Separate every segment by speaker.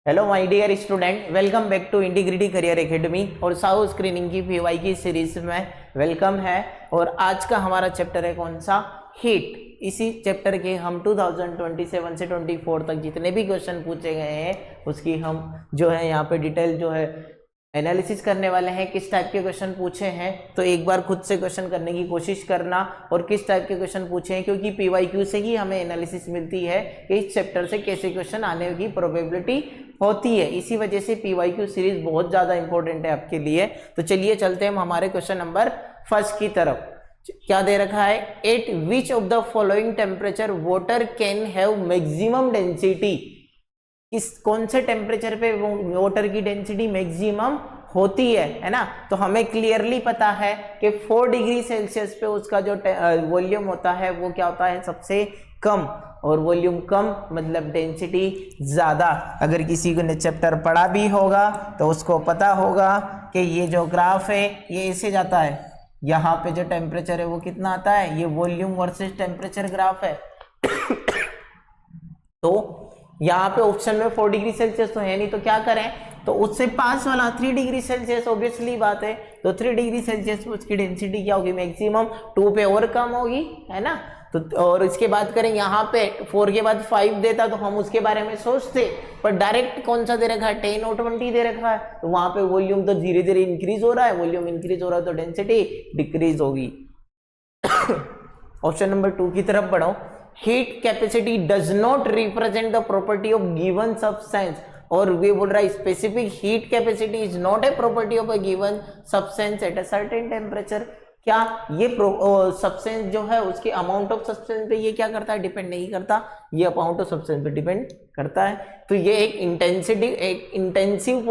Speaker 1: Hello my dear student, welcome back to integrity career academy और साउ screening की PY की सीरीज में वेलकम है। और आज का हमारा चैप्टर है कौन सा? हीट। इसी चैप्टर के हम 2027 से 24 तक जितने भी क्वेश्चन पूछे गए हैं उसकी हम जो है यहाँ पे डिटेल जो है एनालिसिस करने वाले हैं। किस टाइप के क्वेश्चन पूछे हैं तो एक बार खुद से क्वेश्चन करने की कोशिश करना, और किस टाइप के क्वेश्चन पूछे हैं, क्योंकि पीवाईक्यू से ही हमें एनालिसिस मिलती है कि इस चैप्टर से कैसे क्वेश्चन आने की प्रोबेबिलिटी होती है। इसी वजह से पीवाईक्यू सीरीज बहुत ज़्यादा इंपॉर्टेंट है आपके लिए। तो चलिए चलते हैं हम हमारे क्वेश्चन नंबर फर्स्ट की तरफ। क्या दे रखा है? Eight which of the following temperature water can have maximum density. किस कौन से टेम्परेचर पे वाटर की डेंसिटी मैक्सिमम होती है ना? तो हमें क्लियरली पता है कि 4 डिग्री सेल्सियस पे उसका जो वॉल्यूम होता है वो क्या होता है? सबसे कम। और वॉल्यूम कम मतलब डेंसिटी ज़्यादा। अगर किसी ने चैप्टर पढ़ा भी होगा तो उसको पता होगा कि ये जो ग्राफ है ये ऐसे जाता है। यहाँ पे जो टेम्परेचर है वो कितना आता है? ये वॉल्यूम वर्सेस टेम्परेचर ग्राफ है। तो यहाँ पे ऑप्शन में 4 डिग्री सेल्सियस तो है नहीं, तो क्या करें? तो उससे पास वाला 3 डिग्री सेल्सियस, ऑब्वियसली बात है। तो 3 डिग्री सेल्सियस उसकी डेंसिटी क्या होगी? मैक्सिमम 2 पे और कम होगी, है ना? तो और इसके बाद करें यहाँ पे 4 के बाद 5 देता तो हम उसके बारे में सोचते, पर डायरेक्ट कौन सा दे रखा है? 10 और 20 दे रखा है। तो वहां पे वॉल्यूम तो धीरे धीरे इंक्रीज हो रहा है, वॉल्यूम इंक्रीज हो रहा है तो डेंसिटी डिक्रीज होगी। ऑप्शन नंबर 2 की तरफ बढ़ो। Heat capacity does not represent the property of given substance. और वे बोल रहा है specific heat capacity is not a property of a given substance at a certain temperature. क्या ये सब्सटेंस जो है उसके अमाउंट ऑफ सब्सटेंस पे ये क्या करता है? डिपेंड नहीं करता, ये अमाउंट ऑफ सब्सटेंस पे डिपेंड करता है। तो ये एक इंटेंसिव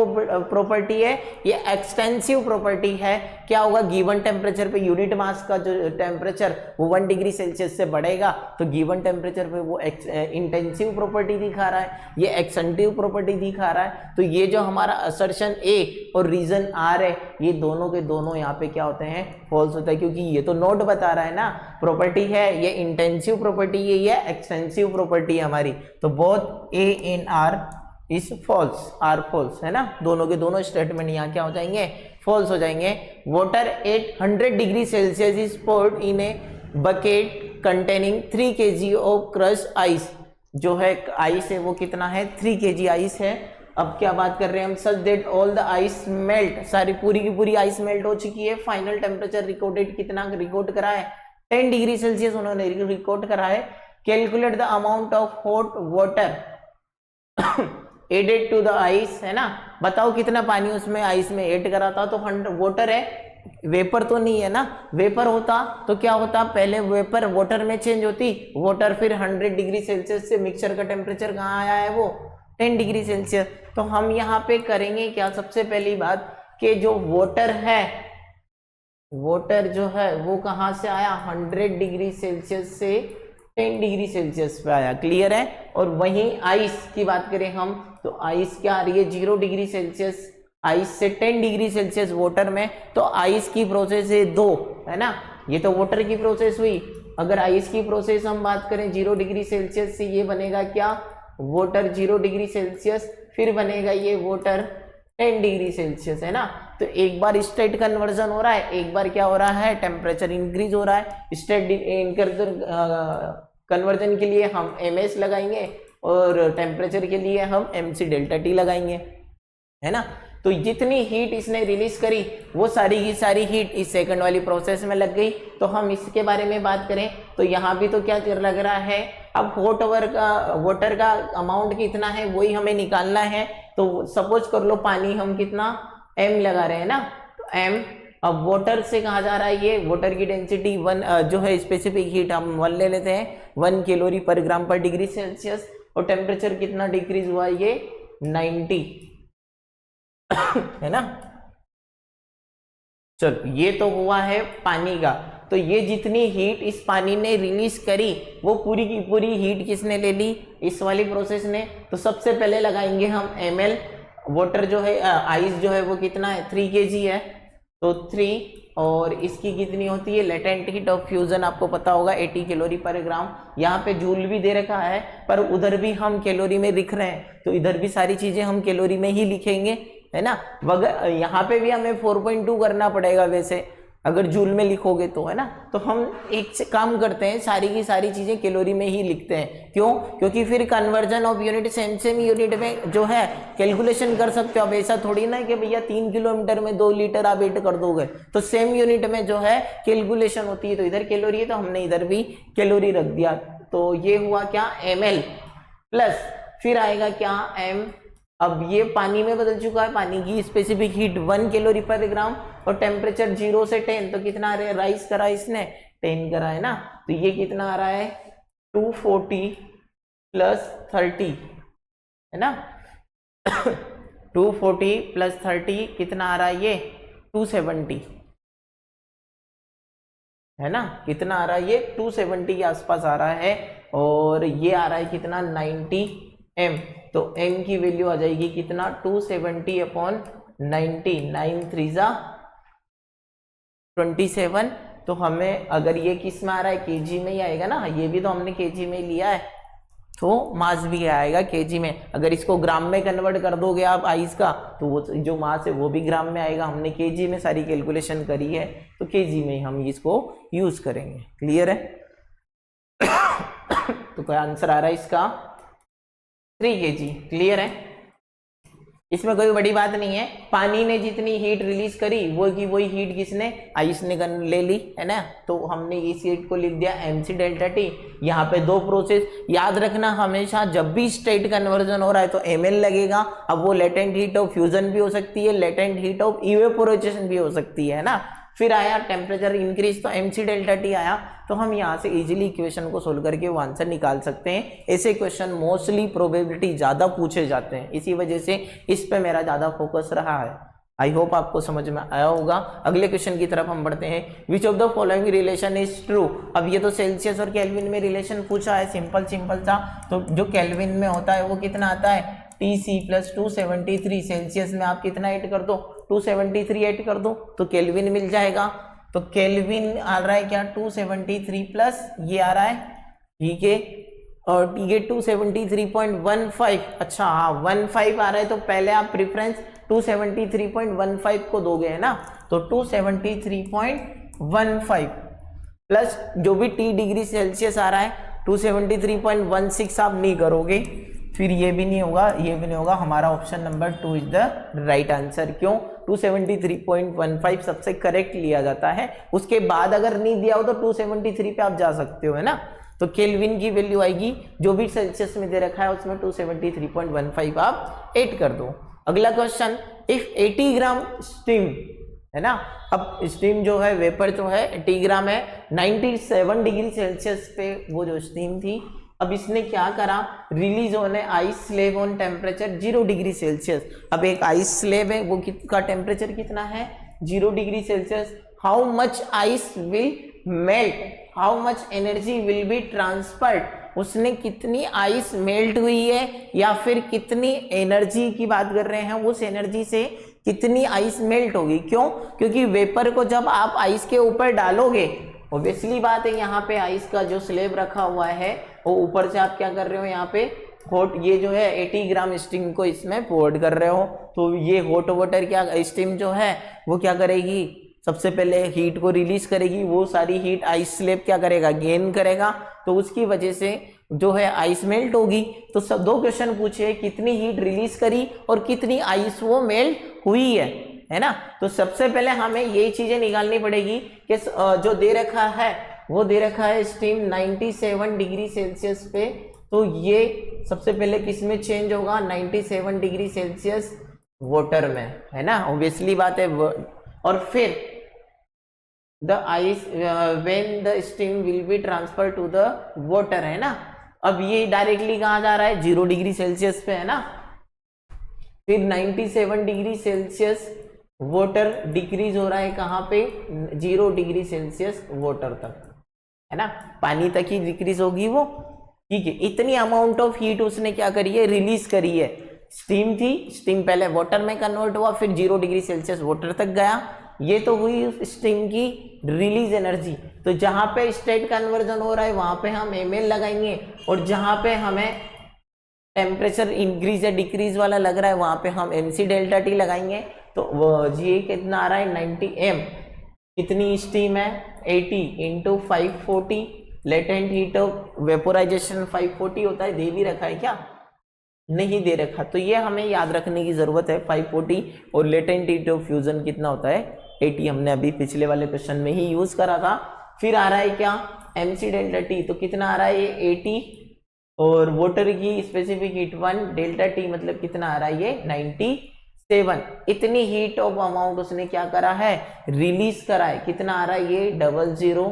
Speaker 1: प्रॉपर्टी है, ये एक्सटेंसिव प्रॉपर्टी है। क्या होगा? गिवन टेम्परेचर पे यूनिट मास का जो टेम्परेचर वो 1 डिग्री सेल्सियस से बढ़ेगा तो गिवन टेम्परेचर पे वो इंटेंसिव प्रॉपर्टी दिखा रहा है, ये एक्सटेंसिव प्रॉपर्टी दिखा रहा है। तो ये जो हमारा असर्शन ए और रीजन आर है ये दोनों के दोनों यहाँ पे क्या होते हैं? फॉल्स होता है, क्योंकि ये तो नोट बता रहा है ना, प्रॉपर्टी है ये इंटेंसिव प्रॉपर्टी है, ये एक्सटेंसिव प्रॉपर्टी है हमारी। तो both A and R is false, R false, है ना? दोनों के दोनों स्टेटमेंट यहाँ क्या हो जाएंगे? फॉल्स हो जाएंगे। Water at 100 degree Celsius is poured in a bucket containing 3 kg of crush ice. जो है आइस है वो कितना है? 3 kg आइस है। अब क्या बात कर रहे हैं हम? Such that all the ice melt, सारी पूरी की पूरी आइस मेल्ट हो चुकी है। फाइनल टेम्परेचर रिकॉर्डेड कितना रिकॉर्ड करा है? 10 डिग्री सेल्सियस उन्होंने रिकॉर्ड करा है। Calculate the amount of hot water added to the ice, है ना? बताओ कितना पानी उसमें आइस में ऐड करा था। तो 100 वाटर है, वेपर तो नहीं है ना। वेपर होता तो क्या होता? पहले वेपर वाटर में चेंज होती, वाटर फिर 100 डिग्री सेल्सियस से मिक्सचर का टेम्परेचर कहाँ आया है? वो 10 डिग्री सेल्सियस। तो हम यहाँ पे करेंगे क्या? सबसे पहली बात कि जो वाटर है, वाटर जो है वो कहाँ से आया? 100 डिग्री सेल्सियस से 10 डिग्री सेल्सियस पे आया। क्लियर है? और वहीं आइस की बात करें हम तो आइस क्या आ रही है? 0 डिग्री सेल्सियस आइस से 10 डिग्री सेल्सियस वाटर में। तो आइस की प्रोसेस है 2, है ना? ये तो वाटर की प्रोसेस हुई। अगर आइस की प्रोसेस हम बात करें 0 डिग्री सेल्सियस से, ये बनेगा क्या? वाटर 0 डिग्री सेल्सियस, फिर बनेगा ये वाटर 10 डिग्री सेल्सियस, है ना? तो एक बार स्टेट कन्वर्जन हो रहा है, एक बार क्या हो रहा है? टेम्परेचर इंक्रीज हो रहा है। स्टेट कन्वर्जन के लिए हम ms लगाएंगे और टेम्परेचर के लिए हम mc डेल्टा t लगाएंगे, है ना? तो जितनी हीट इसने रिलीज करी वो सारी की सारी हीट इस सेकंड वाली प्रोसेस में लग गई। तो हम इसके बारे में बात करें तो यहाँ भी तो क्या लग रहा है? अब हॉट वाटर का अमाउंट कितना है वही हमें निकालना है। तो सपोज कर लो पानी हम कितना m लगा रहे हैं ना, तो m। अब वाटर से कहा जा रहा है ये वाटर की डेंसिटी 1 जो है स्पेसिफिक हीट हम 1 ले लेते हैं, 1 कैलोरी पर ग्राम पर डिग्री सेल्सियस। और टेम्परेचर कितना डिक्रीज हुआ? ये 90 है ना? चलो ये तो हुआ है पानी का। तो ये जितनी हीट इस पानी ने रिलीज करी वो पूरी की पूरी हीट किसने ले ली? इस वाली प्रोसेस ने। तो सबसे पहले लगाएंगे हम ml। वाटर जो है आइस जो है वो कितना है? 3 kg है। तो 3, और इसकी कितनी होती है लेटेंट हीट ऑफ फ्यूजन, आपको पता होगा 80 कैलोरी पर ग्राम। यहाँ पे जूल भी दे रखा है, पर उधर भी हम कैलोरी में लिख रहे हैं, तो इधर भी सारी चीजें हम कैलोरी में ही लिखेंगे, है ना। यहाँ पे भी हमें 4.2 करना पड़ेगा वैसे, अगर जूल में लिखोगे तो, है ना। तो हम एक काम करते हैं, सारी की सारी चीजें कैलोरी में ही लिखते हैं। क्यों? क्योंकि फिर conversion of unit same unit में जो है कैलकुलेशन कर सकते हो। अब ऐसा थोड़ी ना कि भैया 3 किलोमीटर में 2 लीटर आप ऐड कर दोगे, तो सेम यूनिट में जो है कैलकुलेशन होती है। तो इधर कैलोरी है तो हमने इधर भी कैलोरी रख दिया। तो ये हुआ क्या ml प्लस फिर आएगा क्या m। अब ये पानी में बदल चुका है, पानी की स्पेसिफिक हीट 1 कैलोरी पर ग्राम, और टेम्परेचर 0 से 10, तो कितना राइज करा इसने 10 करा, है ना। तो ये कितना आ रहा है 240 प्लस 30, है ना। 240 प्लस 30 कितना आ रहा है ये 270, है ना। कितना आ रहा है ये 270 के आसपास आ रहा है, और ये आ रहा है कितना 90 m। तो m की वैल्यू आ जाएगी कितना 270 अपॉन 90, 9 3 27। तो हमें अगर ये किस में आ रहा है केजी में ही आएगा ना, ये भी तो हमने केजी में लिया है, तो मास भी आएगा केजी में। अगर इसको ग्राम में कन्वर्ट कर दोगे आप आइस का, तो वो जो मास है वो भी ग्राम में आएगा। हमने केजी में सारी कैलकुलेशन करी है, तो केजी में हम इसको यूज करेंगे। क्लियर है? तो क्या आंसर आ रहा है इसका 3 kg। क्लियर है? इसमें कोई बड़ी बात नहीं है। पानी ने जितनी हीट रिलीज करी वो की वही हीट किसने आइस ने ले ली, है ना। तो हमने इस हीट को लिख दिया mc डेल्टा टी। यहाँ पे 2 प्रोसेस याद रखना हमेशा, जब भी स्टेट कन्वर्जन हो रहा है तो ml लगेगा। अब वो लेटेंट हीट ऑफ फ्यूजन भी हो सकती है, लेटेंट हीट ऑफ इवेपोरेशन भी हो सकती है ना। फिर आया टेम्परेचर इंक्रीज, तो mc डेल्टा टी आया। तो हम यहाँ से इजीली इक्वेशन को सोल्व करके वो आंसर निकाल सकते हैं। ऐसे क्वेश्चन मोस्टली प्रोबेबिलिटी ज़्यादा पूछे जाते हैं, इसी वजह से इस पे मेरा ज़्यादा फोकस रहा है। आई होप आपको समझ में आया होगा। अगले क्वेश्चन की तरफ हम बढ़ते हैं। Which of the following relation is true. अब ये तो सेल्सियस और केल्विन में रिलेशन पूछा है, सिंपल सा। तो जो केल्विन में होता है वो कितना आता है TC प्लस 273। सेल्सियस में आप कितना ऐड कर दो 273 ऐड कर दो तो केल्विन मिल जाएगा। तो केल्विन आ रहा है क्या 273 प्लस ये आ रहा है, ठीक है, और ये 273.15। अच्छा हाँ 15 आ रहा है, तो पहले आप प्रेफरेंस 273.15 को दोगे, है ना। तो 273.15 प्लस जो भी T डिग्री सेल्सियस आ रहा है 273.16 आप नहीं करोगे, फिर ये भी नहीं होगा, ये भी नहीं होगा। हमारा option number 2 is the right answer. क्यों? 273.15 सबसे करेक्ट लिया जाता है। उसके बाद अगर नहीं दिया हो तो 273 पे आप जा सकते हो, है ना। तो केल्विन की वैल्यू आएगी, जो भी सेल्सियस में दे रखा है उसमें 273.15 आप ऐड कर दो। अगला क्वेश्चन, इफ 80 ग्राम स्टीम, है ना। अब स्टीम जो है वेपर जो है 80 ग्राम है, 97 डिग्री सेल्सियस पे वो जो स्टीम थी। अब इसने क्या करा, रिलीज होने ice slab on temperature 0 degree Celsius. अब एक आइस स्लेब है, वो का टेम्परेचर कितना है 0 degree Celsius. How much ice will melt, how much energy will be transferred. उसने कितनी आइस मेल्ट हुई है या फिर कितनी एनर्जी की बात कर रहे हैं, उस एनर्जी से कितनी आइस मेल्ट होगी। क्यों? क्योंकि वेपर को जब आप आइस के ऊपर डालोगे, ऑब्वियसली बात है यहाँ पे आइस का जो स्लेब रखा हुआ है वो ऊपर से आप क्या कर रहे हो, यहाँ पे हॉट, ये जो है 80 ग्राम स्टीम को इसमें पोर्ट कर रहे हो। तो ये हॉट वाटर क्या स्टीम जो है वो क्या करेगी, सबसे पहले हीट को रिलीज करेगी, वो सारी हीट आइस स्लेब क्या करेगा, गेन करेगा। तो उसकी वजह से जो है आइस मेल्ट होगी। तो सब 2 क्वेश्चन पूछे, कितनी हीट रिलीज करी और कितनी आइस वो मेल्ट हुई है ना। तो सबसे पहले हमें ये चीजें निकालनी पड़ेगी कि जो दे रखा है वो दे रखा है स्टीम 97 डिग्री सेल्सियस पे। तो ये सबसे पहले किस में चेंज होगा, 97 डिग्री सेल्सियस वाटर में, है ना, ऑब्वियसली बात है। और फिर the ice when the steam will be transfer to the water, है ना। अब ये डायरेक्टली कहाँ जा रहा है 0 डिग्री सेल्सियस पे, है ना। फिर 97 डिग्री सेल्सियस वाटर डिक्रीज हो रहा है कहाँ पे 0 डिग्री सेल्सियस वाटर तक, है ना, पानी तक ही डिक्रीज होगी वो, ठीक है। इतनी अमाउंट ऑफ हीट उसने क्या करी है, रिलीज करी है। स्टीम थी, स्टीम पहले वाटर में कन्वर्ट हुआ, फिर 0 डिग्री सेल्सियस वाटर तक गया, ये तो हुई उस स्ट्रीम की रिलीज एनर्जी। तो जहां पे स्टेट कन्वर्जन हो रहा है वहां पे हम ml लगाएंगे, और जहां पे हमें टेम्परेचर इंक्रीज या डिक्रीज वाला लग रहा है वहां पे हम mc डेल्टा टी लगाएंगे। तो वो जी कितना आ रहा है 90 m। कितनी स्टीम है 80 into 540, latent heat of vaporisation 540 होता है, दे भी रखा है क्या? नहीं दे रखा। तो ये हमें याद रखने की जरूरत है 540, और लेटेंट हीट ऑफ फ्यूजन कितना होता है 80, हमने अभी पिछले वाले क्वेश्चन में ही यूज करा था। फिर आ रहा है क्या mc डेल्टा टी, तो कितना आ रहा है ये 80, और वाटर की स्पेसिफिक हीट 1 डेल्टा टी मतलब कितना आ रहा है ये 97। इतनी हीट ऑफ अमाउंट उसने क्या करा है रिलीज करा है। कितना आ रहा है ये 00,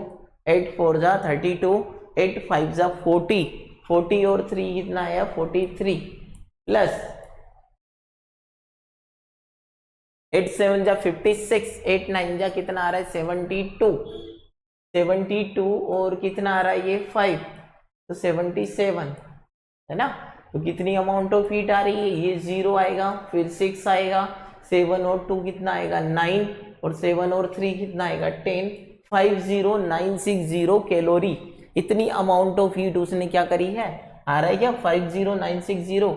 Speaker 1: 8 4 जा 32, 8 5 जा 40, 40 और 3 कितना आया 43, प्लस 8 7 जा 56, 8 9 जा कितना आ रहा है 72, 72 और कितना आ रहा है ये 5, तो 77 है ना। तो कितनी अमाउंट ऑफ हीट आ रही है ये 0 आएगा, फिर 6 आएगा, 7 और 2 कितना आएगा 9, और 7 और 3 कितना आएगा 10, 50960 कैलोरी। इतनी अमाउंट ऑफ हीट उसने क्या करी है, आ रहा है क्या 50960,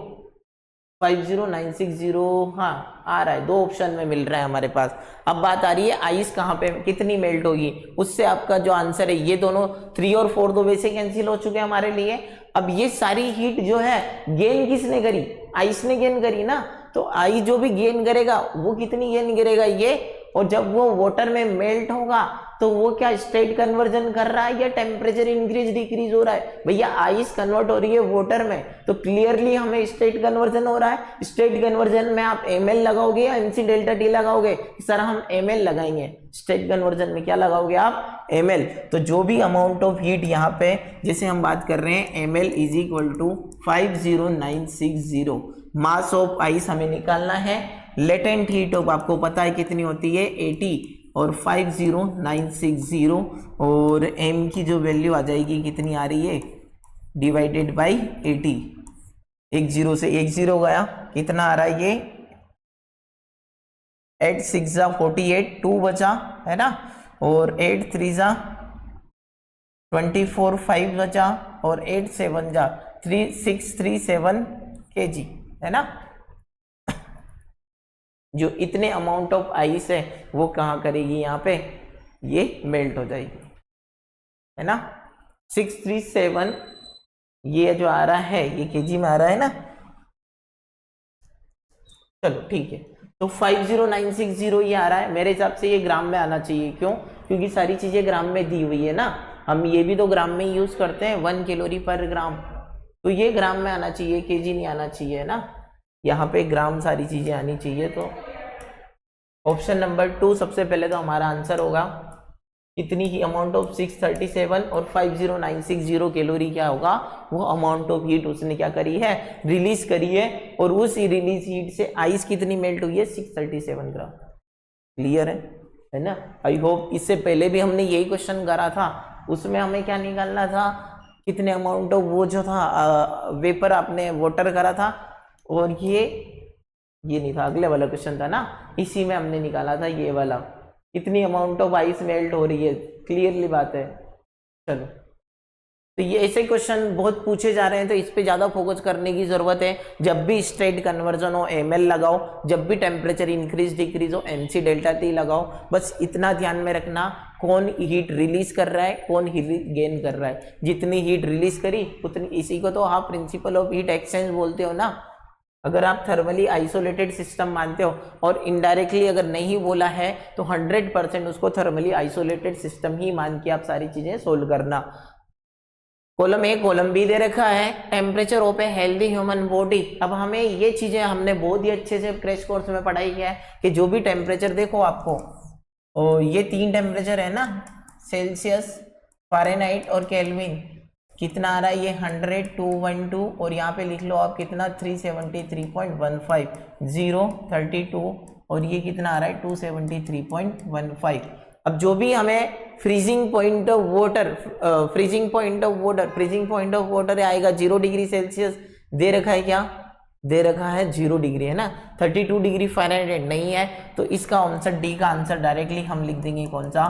Speaker 1: 50960 हाँ आ रहा है, दो ऑप्शन में मिल रहा है हमारे पास। अब बात आ रही है आइस कहाँ पे कितनी मेल्ट होगी, उससे आपका जो आंसर है ये दोनों 3 और 4 दो वैसे कैंसिल हो चुके हैं हमारे लिए। अब ये सारी हीट जो है गेन किसने करी, आइस ने गेन करी ना। तो आइस जो भी गेन करेगा वो कितनी गेन करेगा ये, और जब वो वाटर में मेल्ट होगा तो वो क्या स्टेट कन्वर्जन कर रहा है या टेम्परेचर इंक्रीज डिक्रीज हो रहा है। भैया आइस कन्वर्ट हो रही है वाटर में, तो क्लियरली हमें स्टेट कन्वर्जन हो रहा है। स्टेट कन्वर्जन में आप ml लगाओगे या mc डेल्टा टी लगाओगे, सर हम ml लगाएंगे। स्टेट कन्वर्जन में क्या लगाओगे आप ml। तो जो भी अमाउंट ऑफ हीट यहाँ पे जैसे हम बात कर रहे हैं ml is equal to 50960, mass of ice हमें निकालना है। लेटेंट हीट ऑफ आपको पता है कितनी होती है 80 और 50960, और m की जो वैल्यू आ जाएगी कितनी आ रही है डिवाइडेड बाई 80, एक जीरो से एक जीरो गया, कितना आ रहा है ये 8 6 जा 48, 2 बचा है ना, और 8 3 जा 24, 5 बचा, और 8 7 जा 3637 kg है ना। जो इतने अमाउंट ऑफ आइस है वो कहाँ करेगी यहाँ पे, ये मेल्ट हो जाएगी है ना। 637 ये जो आ रहा है ये केजी में आ रहा है ना, चलो ठीक है। तो 50960 ये आ रहा है, मेरे हिसाब से ये ग्राम में आना चाहिए। क्यों? क्योंकि सारी चीजें ग्राम में दी हुई है ना, हम ये भी तो ग्राम में यूज करते हैं 1 कैलोरी पर ग्राम, तो ये ग्राम में आना चाहिए, केजी नहीं आना चाहिए है ना। यहाँ पे ग्राम सारी चीजें आनी चाहिए। तो ऑप्शन नंबर 2 सबसे पहले तो हमारा आंसर होगा। इतनी ही अमाउंट ऑफ 637 और 50960 कैलोरी क्या होगा, वो अमाउंट ऑफ हीट उसने क्या करी है रिलीज करी है, और उस रिलीज हीट से आइस कितनी मेल्ट हुई है 637 ग्राम। क्लियर है ना। आई होप इससे पहले भी हमने यही क्वेश्चन करा था, उसमें हमें क्या निकालना था कितने अमाउंट ऑफ वो जो था वेपर आपने वाटर करा था, और ये नहीं था, अगले वाला क्वेश्चन था ना, इसी में हमने निकाला था ये वाला कितनी अमाउंट ऑफ आइस मेल्ट हो रही है। क्लियरली बात है। चलो तो ये ऐसे क्वेश्चन बहुत पूछे जा रहे हैं, तो इस पे ज्यादा फोकस करने की जरूरत है। जब भी स्टेट कन्वर्जन हो ml लगाओ, जब भी टेम्परेचर इंक्रीज डिक्रीज हो mc डेल्टा टी लगाओ। बस इतना ध्यान में रखना कौन हीट रिलीज कर रहा है कौन हीट गेन कर रहा है। जितनी हीट रिलीज करी उतनी, इसी को तो आप प्रिंसिपल ऑफ हीट एक्सचेंज बोलते हो ना। अगर आप थर्मली आइसोलेटेड सिस्टम मानते हो और इनडायरेक्टली अगर नहीं बोला है तो 100% उसको थर्मली आइसोलेटेड सिस्टम ही मान के आप सारी चीजें सोल्व करना। कॉलम ए कॉलम बी दे रखा है, temperature of a healthy human body. अब हमें ये चीजें हमने बहुत ही अच्छे से क्रैश कोर्स में पढ़ाई किया है कि जो भी टेम्परेचर देखो आपको, और ये 3 टेम्परेचर है ना, सेल्सियस, फारेनहाइट और केल्विन। कितना आ रहा है ये 100, 212, और यहाँ पे लिख लो आप कितना 373.15, 0, 32, और ये कितना आ रहा है 273.15। अब जो भी हमें फ्रीजिंग पॉइंट ऑफ वाटर आएगा 0 डिग्री सेल्सियस दे रखा है क्या, दे रखा है 0 डिग्री, है ना, 32 डिग्री फ़ारेनहाइट नहीं है, तो इसका आंसर डी का आंसर डायरेक्टली हम लिख देंगे कौन सा,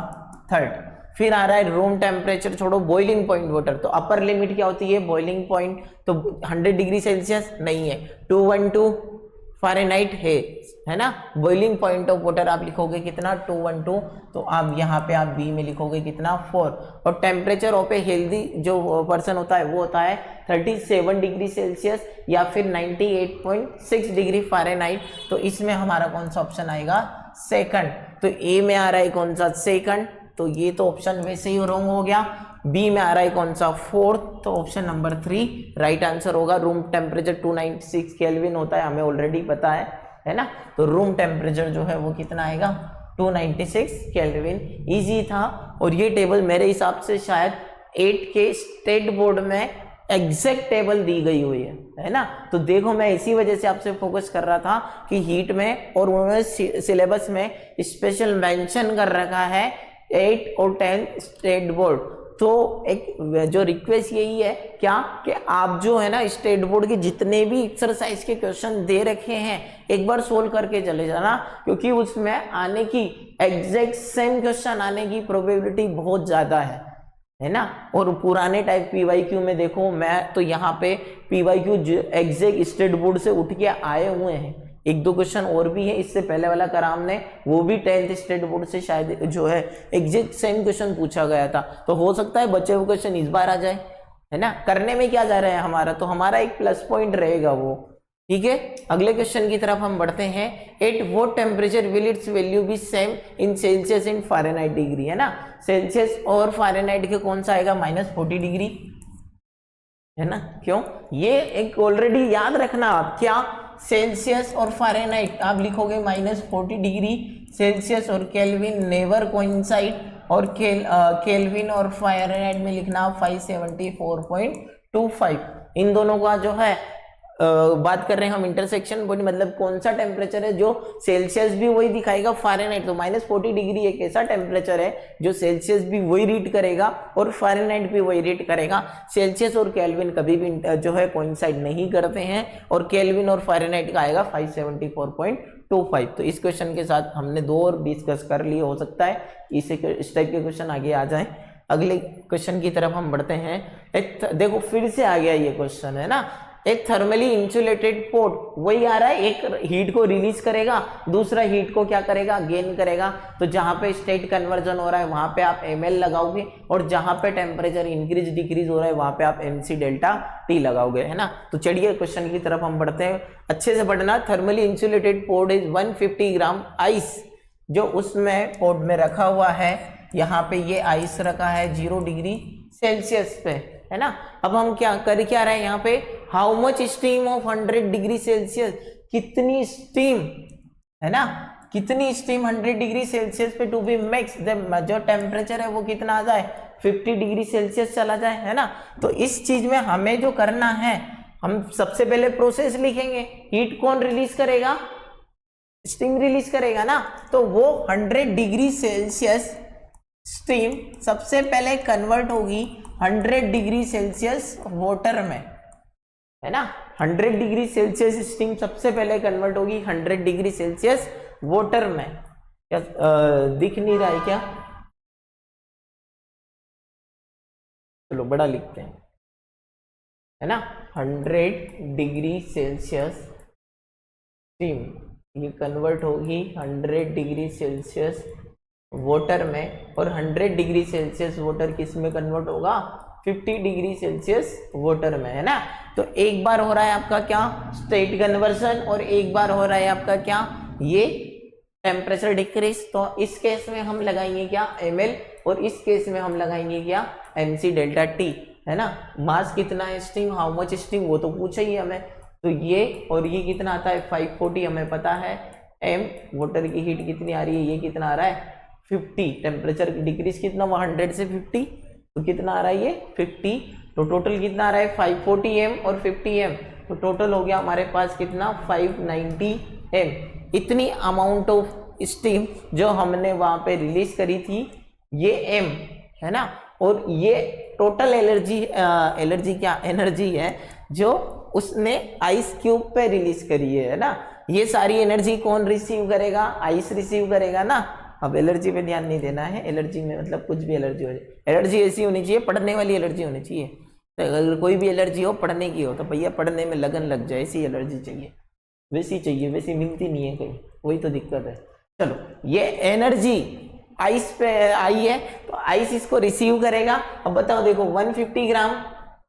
Speaker 1: थर्ड। फिर आ रहा है रूम टेम्परेचर, छोड़ो बॉइलिंग पॉइंट वाटर, तो अपर लिमिट क्या होती है बॉइलिंग पॉइंट, तो 100 डिग्री सेल्सियस नहीं है, 212 फ़ारेनहाइट है ना। बॉइलिंग पॉइंट ऑफ वाटर आप लिखोगे कितना 212, तो आप यहाँ पे आप बी में लिखोगे कितना 4, और टेम्परेचर ऑफ ए हेल्दी जो पर्सन होता है वो होता है 37 डिग्री सेल्सियस या फिर 98.6 डिग्री फ़ारेनहाइट, तो इसमें हमारा कौन सा ऑप्शन आएगा, सेकंड। तो ए में आ रहा है कौन सा, सेकंड, तो ये तो ऑप्शन वैसे ही रॉन्ग हो गया। बी में आ रहा है कौन सा, फोर्थ, तो ऑप्शन नंबर 3 राइट आंसर होगा। रूम टेम्परेचर 296 केल्विन होता है, हमें ऑलरेडी पता है ना, तो रूम टेम्परेचर जो है वो कितना आएगा 296 केल्विन। इजी था, और ये टेबल मेरे हिसाब से शायद 8 के स्टेट बोर्ड में एग्जैक्ट टेबल दी गई हुई है ना। तो देखो मैं इसी वजह से आपसे फोकस कर रहा था कि हीट में, और उन्होंने सिलेबस में स्पेशल मेंशन कर रखा है 8 और 10 स्टेट बोर्ड। तो एक जो रिक्वेस्ट यही है क्या कि आप जो है ना स्टेट बोर्ड के जितने भी एक्सरसाइज के क्वेश्चन दे रखे हैं एक बार सोल्व करके चले जाना, क्योंकि उसमें आने की एग्जैक्ट सेम क्वेश्चन आने की प्रोबेबिलिटी बहुत ज़्यादा है ना। और पुराने टाइप पीवाईक्यू में देखो, मैं तो यहाँ पे पीवाईक्यू एग्जैक्ट स्टेट बोर्ड से उठ के आए हुए हैं, 1-2 क्वेश्चन और भी है इससे पहले वाला कराम ने, वो भी 10th स्टेट बोर्ड से शायद जो है एग्जैक्ट सेम क्वेश्चन पूछा गया था। तो हो सकता है बचे हुए क्वेश्चन इस बार आ जाए, है ना। करने में क्या जा रहा है हमारा, तो हमारा एक प्लस पॉइंट रहेगा वो, ठीक है। अगले क्वेश्चन की तरफ हम बढ़ते हैं। At what temperature will it's value B same in Celsius in Fahrenheit degree, है ना। सेल्सियस और फ़ारेनहाइट के कौन सा आएगा, -40 डिग्री, है ना। क्यों, ये एक ऑलरेडी याद रखना आप, क्या सेल्सियस और फ़ारेनहाइट आप लिखोगे -40 डिग्री, सेल्सियस और केल्विन नेवर कोइंसाइड, और केल्विन और फ़ारेनहाइट में लिखना 574.25। इन दोनों का जो है बात कर रहे हैं हम इंटरसेक्शन पॉइंट, मतलब कौन सा टेम्परेचर है जो सेल्सियस भी वही दिखाएगा फ़ारेनहाइट, तो -40 डिग्री एक ऐसा टेम्परेचर है जो सेल्सियस भी वही रीड करेगा और फ़ारेनहाइट भी वही रीड करेगा। सेल्सियस और केल्विन कभी भी जो है कोइंसाइड नहीं करते हैं, और केल्विन और फ़ारेनहाइट का आएगा 574.25। तो इस क्वेश्चन के साथ हमने 2 और डिस्कस कर लिए, हो सकता है इस टाइप के क्वेश्चन आगे आ जाए। अगले क्वेश्चन की तरफ हम बढ़ते हैं। देखो फिर से आ गया ये क्वेश्चन, है ना। एक थर्मली इंसुलेटेड पोर्ट, वही आ रहा है, एक हीट को रिलीज करेगा, दूसरा हीट को क्या करेगा, गेन करेगा। तो जहां पे स्टेट कन्वर्जन हो रहा है वहां पे आप ml लगाओगे, और जहां पे टेम्परेचर इंक्रीज डिक्रीज हो रहा है वहां पे आप mc डेल्टा t लगाओगे, है ना। तो चलिए क्वेश्चन की तरफ हम बढ़ते हैं, अच्छे से पढ़ना। Thermally insulated port is 150 gram ice, जो उसमें पोर्ट में रखा हुआ है, यहाँ पे ये आइस रखा है 0 डिग्री सेल्सियस पे, है ना। अब हम क्या रहे हैं यहाँ पे, how much steam of 100 degree Celsius, कितनी स्टीम, है ना, कितनी स्टीम 100 डिग्री सेल्सियस पे टू बी मिक्स, जो टेम्परेचर है वो कितना आ जाए 50 डिग्री सेल्सियस चला जाए, है ना। तो इस चीज में हमें जो करना है, हम सबसे पहले प्रोसेस लिखेंगे, हीट कौन रिलीज करेगा, स्टीम रिलीज करेगा ना, तो वो 100 डिग्री सेल्सियस स्टीम सबसे पहले कन्वर्ट होगी 100 डिग्री सेल्सियस वाटर में, है ना। 100 डिग्री सेल्सियस स्टीम सबसे पहले कन्वर्ट होगी 100 डिग्री सेल्सियस वाटर में। क्या दिख नहीं रहा है क्या, चलो बड़ा लिखते हैं, है ना। 100 डिग्री सेल्सियस स्टीम ये कन्वर्ट होगी 100 डिग्री सेल्सियस वाटर में, और 100 डिग्री सेल्सियस वाटर किस में कन्वर्ट होगा, 50 डिग्री सेल्सियस वाटर में, है ना। तो एक बार हो रहा है आपका क्या, स्टेट कन्वर्जन, और एक बार हो रहा है आपका क्या, ये टेम्परेचर डिक्रीज। तो इस केस में हम लगाएंगे क्या ml, और इस केस में हम लगाएंगे क्या mc डेल्टा t, है ना। मास कितना है स्टीम, हाउ मच स्टीम, वो तो पूछा ही हमें, तो ये और ये कितना आता है 540 हमें पता है, m वाटर की हीट कितनी आ रही है, ये कितना आ रहा है 50, टेम्परेचर डिक्रीज कितना 100 से 50, तो कितना आ रहा है ये 50, तो टोटल कितना आ रहा है 540 m और 50 m, तो टोटल हो गया हमारे पास कितना 590 m। इतनी अमाउंट ऑफ स्टीम जो हमने वहां पे रिलीज करी थी, ये m, है ना। और ये टोटल एनर्जी क्या एनर्जी है जो उसने आइस क्यूब पे रिलीज करी है ना। ये सारी एनर्जी कौन रिसीव करेगा? आइस रिसीव करेगा ना। अब एलर्जी पे ध्यान नहीं देना है, एलर्जी में मतलब कुछ भी एलर्जी हो जाए, एलर्जी ऐसी होनी चाहिए, पढ़ने वाली एलर्जी होनी चाहिए। तो अगर कोई भी एलर्जी हो पढ़ने की हो तो भैया पढ़ने में लगन लग जाए, ऐसी एलर्जी चाहिए, वैसी चाहिए, वैसी मिलती नहीं है कहीं, वही तो दिक्कत है। चलो ये एनर्जी आइस पे आई है तो आइस इसको रिसीव करेगा। अब बताओ देखो 150 ग्राम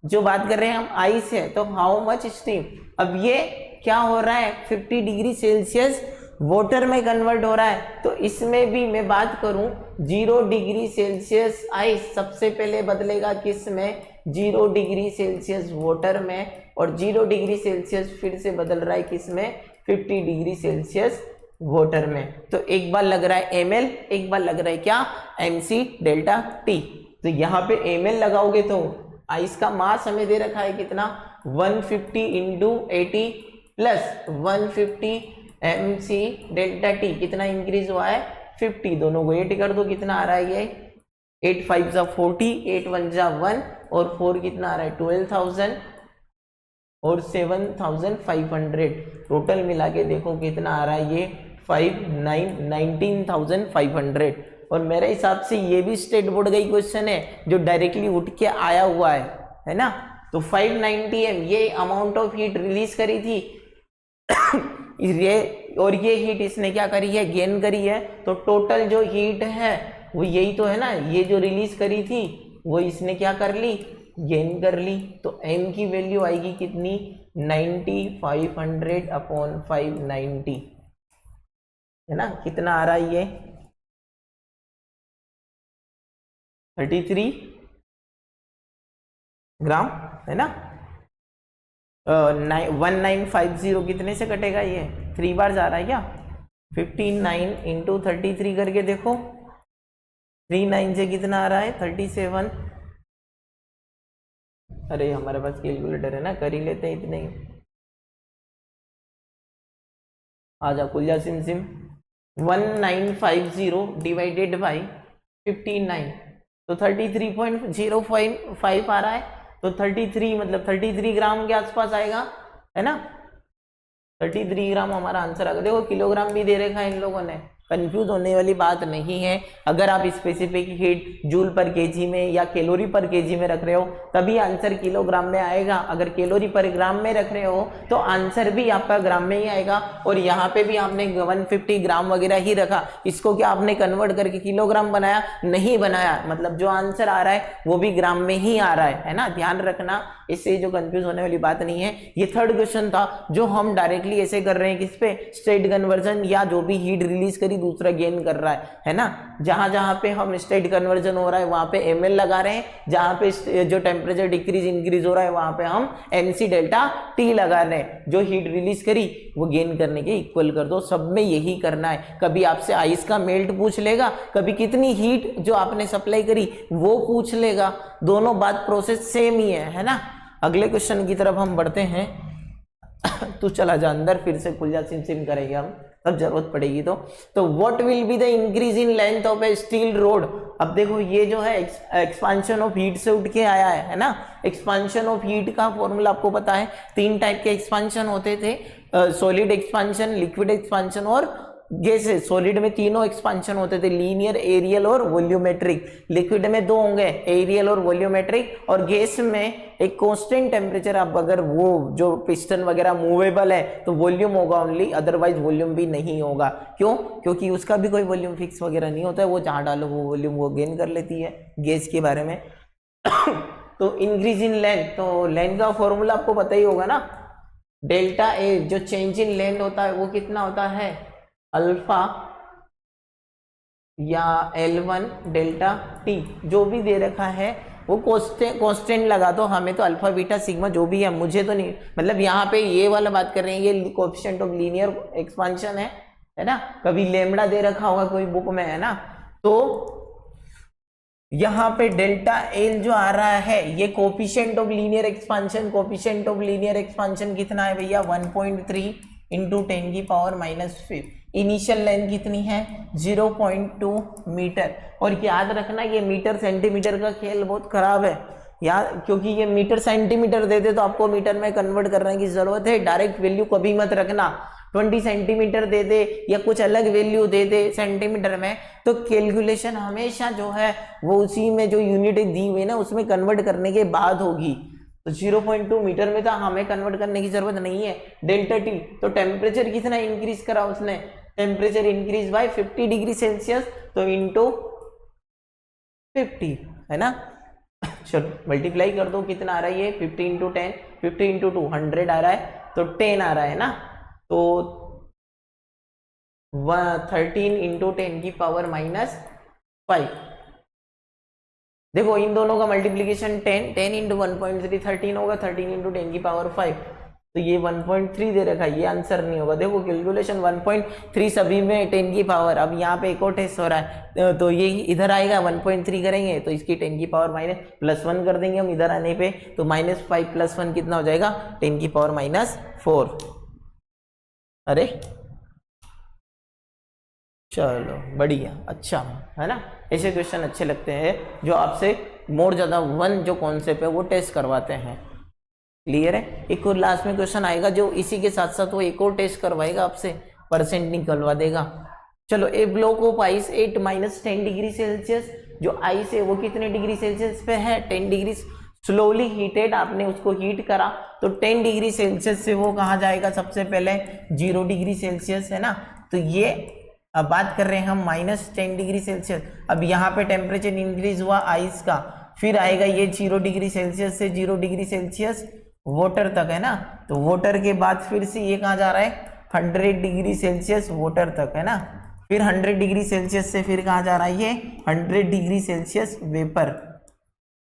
Speaker 1: जो बात कर रहे हैं हम आइस है, तो हाउ मच स्टीम। अब ये क्या हो रहा है 50 डिग्री सेल्सियस वाटर में कन्वर्ट हो रहा है। तो इसमें भी मैं बात करूं 0 डिग्री सेल्सियस आइस सबसे पहले बदलेगा किस में? 0 डिग्री सेल्सियस वाटर में, और 0 डिग्री सेल्सियस फिर से बदल रहा है किस में? 50 डिग्री सेल्सियस वाटर में। तो एक बार लग रहा है ml, एक बार लग रहा है क्या? mc delta t। तो यहाँ पे ml लगाओगे तो आइस का मास हमें दे रखा है कितना? 150 into 80 plus 150 mc delta t, कितना इंक्रीज हुआ है? 50। दोनों को 8 कर दो, कितना आ रहा है ये? 8 5 जा 40, 8 1 जा 1 और 4 कितना आ रहा है? 12,000 और 7,500। टोटल मिला के देखो कितना आ रहा है ये? 19,500। और मेरे हिसाब से ये भी स्टेट बोर्ड का ही क्वेश्चन है जो डायरेक्टली उठ के आया हुआ है ना। तो 590 m ये अमाउंट ऑफ हीट रिलीज करी थी ये, और ये हीट इसने क्या करी है? गेन करी है। तो टोटल जो हीट है वो यही तो है ना, ये जो रिलीज करी थी वो इसने क्या कर ली? गेन कर ली। तो m की वैल्यू आएगी कितनी? 9500 अपॉन 590 है ना। कितना आ रहा है ये? 33 ग्राम है ना। 1950 कितने से कटेगा ये? 3 बार जा रहा है क्या? 59 इंटू 33 करके देखो, 39 से कितना आ रहा है? 37। अरे हमारे पास कैलकुलेटर है ना, कर ही लेते हैं इतने ही। आजा कुल्ला सिम सिम। 1950 डिवाइडेड बाई 59 तो 33.055 आ रहा है। तो 33 मतलब 33 ग्राम के आसपास आएगा है ना। 33 ग्राम हमारा आंसर आ गया। देखो किलोग्राम भी दे रखा है इन लोगों ने, कंफ्यूज होने वाली बात नहीं है। अगर आप स्पेसिफिक हीट जूल पर केजी में या कैलोरी पर केजी में रख रहे हो तभी आंसर किलोग्राम में आएगा। अगर कैलोरी पर ग्राम में रख रहे हो तो आंसर भी आपका ग्राम में ही आएगा। और यहाँ पे भी आपने 150 ग्राम वगैरह ही रखा, इसको क्या आपने कन्वर्ट करके किलोग्राम बनाया? नहीं बनाया। मतलब जो आंसर आ रहा है वो भी ग्राम में ही आ रहा है ना, ध्यान रखना। इससे जो कंफ्यूज होने वाली बात नहीं है। ये थर्ड क्वेश्चन था जो हम डायरेक्टली ऐसे कर रहे हैं किस पे? स्टेट कन्वर्जन, या जो भी हीट रिलीज करी दूसरा गेन कर रहा है ना। जहां जहां पे हम स्टेट कन्वर्जन हो रहा है वहां पे ml लगा रहे हैं, जहां पे जो टेम्परेचर डिक्रीज इंक्रीज हो रहा है वहां पे हम mc डेल्टा t लगा रहे हैं। जो हीट रिलीज करी वो गेन करने के इक्वल कर दो। सब में यही करना है। कभी आपसे आइस का मेल्ट पूछ लेगा, कभी कितनी हीट जो आपने सप्लाई करी वो पूछ लेगा। दोनों बात प्रोसेस सेम ही है ना। अगले क्वेश्चन की तरफ हम बढ़ते हैं। तू चला जा अंदर, फिर से कुल्ला सिम सिम करेंगे हम, तब जरूरत पड़ेगी। तो what will be the increase in length of A steel road. अब देखो ये जो है एक्सपांशन ऑफ हीट से उठ के आया है ना। एक्सपांशन ऑफ हीट का फॉर्मूला आपको पता है, 3 टाइप के एक्सपांशन होते थे, सॉलिड एक्सपांशन, लिक्विड एक्सपांशन और गैसेस। सॉलिड में तीनों एक्सपांशन होते थे, लीनियर, एरियल और वॉल्यूमेट्रिक। लिक्विड में 2 होंगे, एरियल और वॉल्यूमेट्रिक। और गैस में एक कांस्टेंट टेम्परेचर, अब अगर वो जो पिस्टन वगैरह मूवेबल है तो वॉल्यूम होगा ओनली, अदरवाइज वॉल्यूम भी नहीं होगा। क्यों? क्योंकि उसका भी कोई वॉल्यूम फिक्स वगैरह नहीं होता है, वो जहां डालो वो वॉल्यूम वो गेन कर लेती है गैस के बारे में। तो इंक्रीज इन लेंथ, तो लेंथ का फॉर्मूला आपको पता ही होगा ना। डेल्टा ए जो चेंज इन लेंथ होता है वो कितना होता है? अल्फा या L1 डेल्टा टी, जो भी दे रखा है वो कांस्टेंट लगा दो। हमें तो अल्फा बीटा सिग्मा जो भी है, मुझे तो नहीं, मतलब यहाँ पे ये वाला बात कर रहे हैं, ये कोएफिशिएंट ऑफ लीनियर एक्सपांशन है ना। कभी लेमड़ा दे रखा होगा कोई बुक में है ना। तो यहाँ पे डेल्टा एल जो आ रहा है ये coefficient of linear expansion. Coefficient of linear expansion कितना है भैया? 1.3 इंटू 10 की पावर -5। इनिशियल लेंथ कितनी है? 0.2 मीटर। और याद रखना ये मीटर सेंटीमीटर का खेल बहुत खराब है। या क्योंकि ये मीटर सेंटीमीटर देते तो आपको मीटर में कन्वर्ट करने की जरूरत है, डायरेक्ट वैल्यू कभी मत रखना। 20 सेंटीमीटर दे दे या कुछ अलग वैल्यू दे दे सेंटीमीटर में, तो कैलकुलेशन हमेशा जो है वो उसी में जो यूनिट दी हुई ना उसमें कन्वर्ट करने के बाद होगी। तो 0.2 मीटर में तो हमें कन्वर्ट करने की जरूरत नहीं है। डेल्टा टी, तो टेम्परेचर कितना इंक्रीज करा उसने, temperature increase by 50 degree Celsius, तो इंटू 50 है ना। चलो मल्टीप्लाई कर दो, कितना आ रहा है ये 50 इंटू 10, 50 इंटू 2 100 आ रहा है, तो 10 आ रहा है ना, तो 13 इंटू 10 की पावर -5। देखो इन दोनों का मल्टीप्लीकेशन 10 इंटू 1.3 13 होगा, 13 इंटू 10 की पावर 5, तो ये 1.3 दे रखा है, ये आंसर नहीं होगा। देखो कैलकुलेशन 1.3 सभी में 10 की पावर। अब यहाँ पे एक और टेस्ट हो रहा है, तो ये इधर आएगा 1.3 करेंगे तो इसकी 10 की पावर -+1 कर देंगे हम इधर आने पे, तो -5 + 1 कितना हो जाएगा 10 की पावर -4। अरे चलो बढ़िया, अच्छा है ना, ऐसे क्वेश्चन अच्छे लगते हैं जो आपसे मोर ज्यादा वन जो कॉन्सेप्ट है वो टेस्ट करवाते हैं। क्लियर है। एक और लास्ट में क्वेश्चन आएगा जो इसी के साथ साथ वो एक और टेस्ट करवाएगा आपसे, परसेंट निकलवा देगा। चलो a block of ice 8 - 10 degree Celsius, जो आइस है वो कितने डिग्री सेल्सियस पे है 10 डिग्री, स्लोली हीटेड, आपने उसको हीट करा तो 10 डिग्री सेल्सियस से वो कहाँ जाएगा, सबसे पहले 0 डिग्री सेल्सियस है ना। तो ये अब बात कर रहे हैं हम -10 डिग्री सेल्सियस। अब यहाँ पे टेम्परेचर इंक्रीज हुआ आइस का, फिर आएगा ये 0 डिग्री सेल्सियस से 0 डिग्री सेल्सियस वाटर तक है ना, तो वाटर के बाद फिर से ये कहाँ जा रहा है 100 डिग्री सेल्सियस वाटर तक है ना, फिर 100 डिग्री सेल्सियस से फिर कहाँ जा रहा है ये 100 डिग्री सेल्सियस वेपर।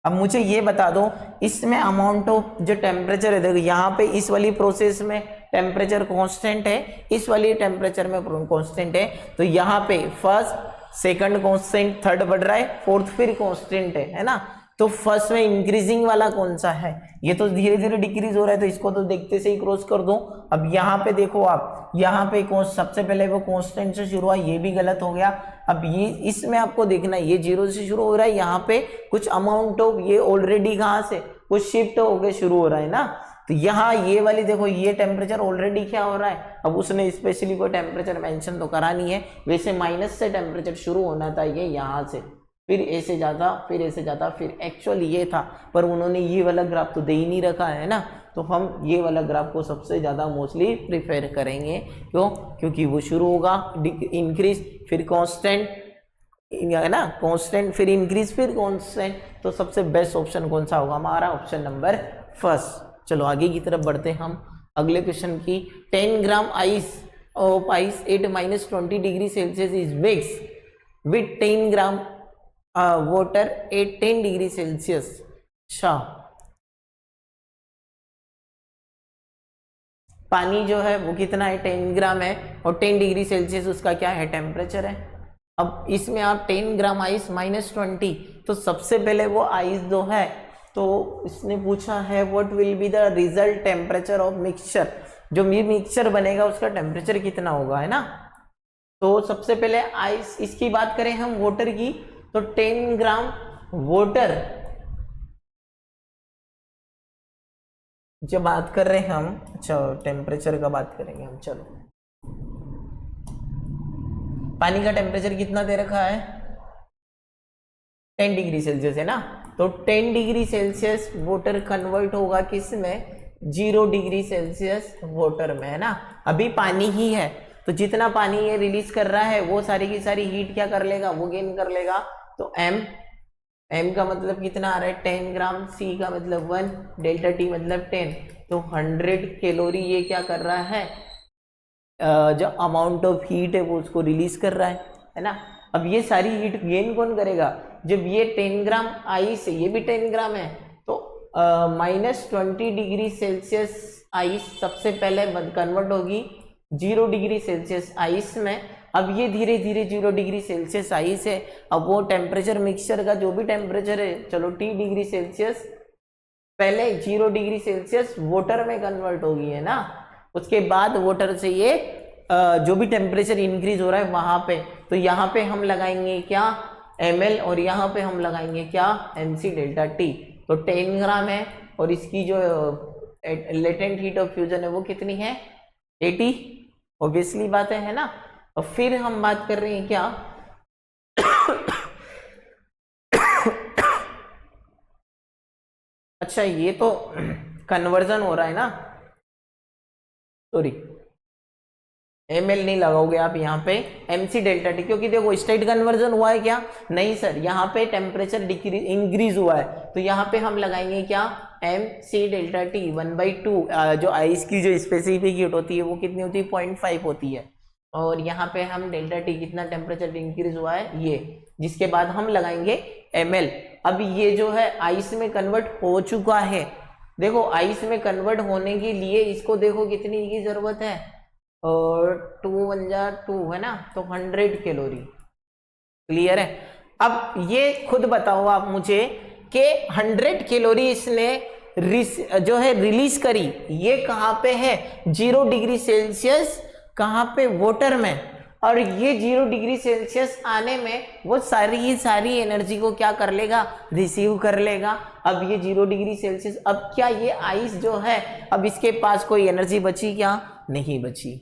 Speaker 1: अब मुझे ये बता दो इसमें अमाउंट ऑफ जो टेम्परेचर है, देखो यहाँ पे इस वाली प्रोसेस में टेम्परेचर कांस्टेंट है, इस वाली टेम्परेचर में कांस्टेंट है, तो यहाँ पे फर्स्ट सेकंड कांस्टेंट, थर्ड बढ़ रहा है, फोर्थ फिर कांस्टेंट है ना। तो फर्स्ट में इंक्रीजिंग वाला कौन सा है, ये तो धीरे धीरे डिक्रीज हो रहा है, तो इसको तो देखते से ही क्रॉस कर दो। अब यहाँ पे देखो आप, यहाँ पे सबसे पहले वो कांस्टेंट से शुरू हुआ, ये भी गलत हो गया। अब ये इसमें आपको देखना है ये 0 से शुरू हो रहा है, यहाँ पे कुछ अमाउंट ऑफ ये ऑलरेडी कहाँ से कुछ शिफ्ट होके शुरू हो रहा है ना, तो यहाँ ये वाली देखो ये टेम्परेचर ऑलरेडी क्या हो रहा है। अब उसने स्पेशली कोई टेम्परेचर मेंशन तो करा नहीं है, वैसे माइनस से टेम्परेचर शुरू होना था ये यहाँ से, फिर ऐसे जाता, फिर ऐसे जाता, फिर एक्चुअल ये था, पर उन्होंने ये वाला ग्राफ तो दे ही नहीं रखा है ना, तो हम ये वाला ग्राफ को सबसे ज़्यादा मोस्टली प्रिफेर करेंगे। क्यों, क्योंकि वो शुरू होगा इंक्रीज फिर कांस्टेंट है ना, कांस्टेंट फिर इंक्रीज फिर कांस्टेंट, तो सबसे बेस्ट ऑप्शन कौन सा होगा हमारा, ऑप्शन नंबर फर्स्ट। चलो आगे की तरफ बढ़ते हैं हम अगले क्वेश्चन की। 10 gram ice of ice eight -20 degree Celsius is mix with 10 gram water at 10 degree Celsius. अच्छा, पानी जो है वो कितना है 10 ग्राम है, और 10 डिग्री सेल्सियस उसका क्या है टेम्परेचर है। अब इसमें आप 10 ग्राम आइस -20, तो सबसे पहले वो आइस जो है, तो इसने पूछा है what will be the result temperature of mixture, जो मिक्सचर बनेगा उसका टेम्परेचर कितना होगा है ना। तो सबसे पहले आइस, इसकी बात करें हम वाटर की, तो 10 ग्राम वाटर, जब बात कर रहे हैं हम, अच्छा टेम्परेचर का बात करेंगे हम। चलो पानी का टेम्परेचर कितना दे रखा है 10 डिग्री सेल्सियस है ना, तो 10 डिग्री सेल्सियस वाटर कन्वर्ट होगा किस में 0 डिग्री सेल्सियस वाटर में है ना। अभी पानी ही है, तो जितना पानी ये रिलीज कर रहा है वो सारी की सारी हीट क्या कर लेगा, वो गेन कर लेगा। तो m का मतलब कितना आ रहा है 10 ग्राम, c का मतलब 1, डेल्टा t मतलब 10, तो 100 कैलोरी ये क्या कर रहा है, जो अमाउंट ऑफ हीट है वो उसको रिलीज कर रहा है ना। अब ये सारी हीट गेन कौन करेगा, जब ये 10 ग्राम आइस है, ये भी 10 ग्राम है, तो -20 डिग्री सेल्सियस आइस सबसे पहले कन्वर्ट होगी 0 डिग्री सेल्सियस आइस में। अब ये धीरे धीरे 0 डिग्री सेल्सियस आइस है, अब वो टेम्परेचर मिक्सचर का जो भी टेम्परेचर है, चलो T डिग्री सेल्सियस, पहले 0 डिग्री सेल्सियस वाटर में कन्वर्ट होगी है ना, उसके बाद वाटर से ये जो भी टेम्परेचर इंक्रीज हो रहा है वहां पे, तो यहाँ पे हम लगाएंगे क्या ml, और यहाँ पे हम लगाएंगे क्या mc डेल्टा t। तो 10 ग्राम है, और इसकी जो लेटेंट हीट ऑफ फ्यूजन है वो कितनी है 80, ऑब्वियसली बात है ना। और फिर हम बात कर रहे हैं क्या अच्छा ये तो कन्वर्जन हो रहा है ना, सॉरी ml नहीं लगाओगे आप यहाँ पे mc डेल्टा टी, क्योंकि देखो स्टेट कन्वर्जन हुआ है क्या, नहीं सर, यहाँ पे टेम्परेचर डिक्रीज इंक्रीज हुआ है, तो यहाँ पे हम लगाएंगे क्या mc डेल्टा टी 1/2, जो आइस की जो स्पेसिफिक हीट होती है वो कितनी होती है 0.5 होती है, और यहाँ पे हम डेल्टा टी कितना टेम्परेचर इंक्रीज हुआ है ये, जिसके बाद हम लगाएंगे ml। अब ये जो है आइस में कन्वर्ट हो चुका है, देखो आइस में कन्वर्ट होने के लिए इसको देखो कितनी की जरूरत है, और 2 1 जा 2 है ना, तो 100 कैलोरी, क्लियर है। अब ये खुद बताओ आप मुझे कि 100 कैलोरी इसने जो है रिलीज करी, ये कहाँ पे है 0 डिग्री सेल्सियस, कहाँ पे वाटर में, और ये 0 डिग्री सेल्सियस आने में वो सारी एनर्जी को क्या कर लेगा, रिसीव कर लेगा। अब ये 0 डिग्री सेल्सियस, अब क्या ये आइस जो है अब इसके पास कोई एनर्जी बची क्या, नहीं बची,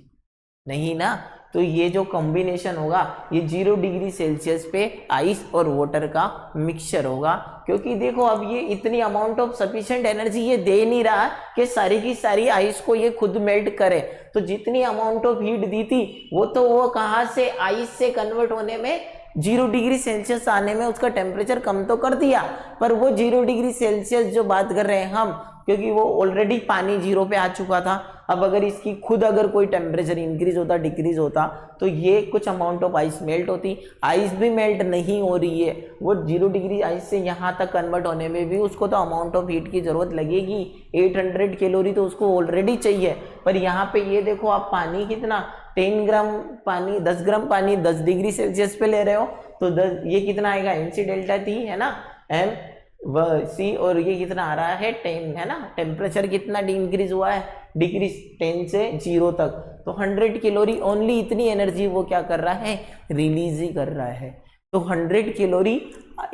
Speaker 1: नहीं ना, तो ये जो कॉम्बिनेशन होगा ये 0 डिग्री सेल्सियस पे आइस और वाटर का मिक्सचर होगा, क्योंकि देखो अब ये इतनी अमाउंट ऑफ सफिशिएंट एनर्जी ये दे नहीं रहा कि सारी की सारी आइस को ये खुद मेल्ट करे, तो जितनी अमाउंट ऑफ हीट दी थी वो तो वो कहाँ से आइस से कन्वर्ट होने में 0 डिग्री सेल्सियस आने में उसका टेम्परेचर कम तो कर दिया, पर वो 0 डिग्री सेल्सियस जो बात कर रहे हैं हम, क्योंकि वो ऑलरेडी पानी 0 पे आ चुका था, अब अगर इसकी खुद अगर कोई टेम्परेचर इंक्रीज होता डिक्रीज होता तो ये कुछ अमाउंट ऑफ आइस मेल्ट होती, आइस भी मेल्ट नहीं हो रही है, वो 0 डिग्री आइस से यहाँ तक कन्वर्ट होने में भी उसको तो अमाउंट ऑफ हीट की जरूरत लगेगी, 800 कैलोरी तो उसको ऑलरेडी चाहिए, पर यहाँ पे ये देखो आप पानी कितना 10 ग्राम पानी 10 ग्राम पानी 10 डिग्री सेल्सियस पे ले रहे हो, तो 10 ये कितना आएगा mc डेल्टा टी है ना, m सी, और ये कितना आ रहा है 10 है ना, टेम्परेचर कितना इंक्रीज हुआ है डिक्रीज 10 से 0 तक, तो 100 कैलोरी ओनली इतनी एनर्जी वो क्या कर रहा है रिलीज ही कर रहा है, तो 100 कैलोरी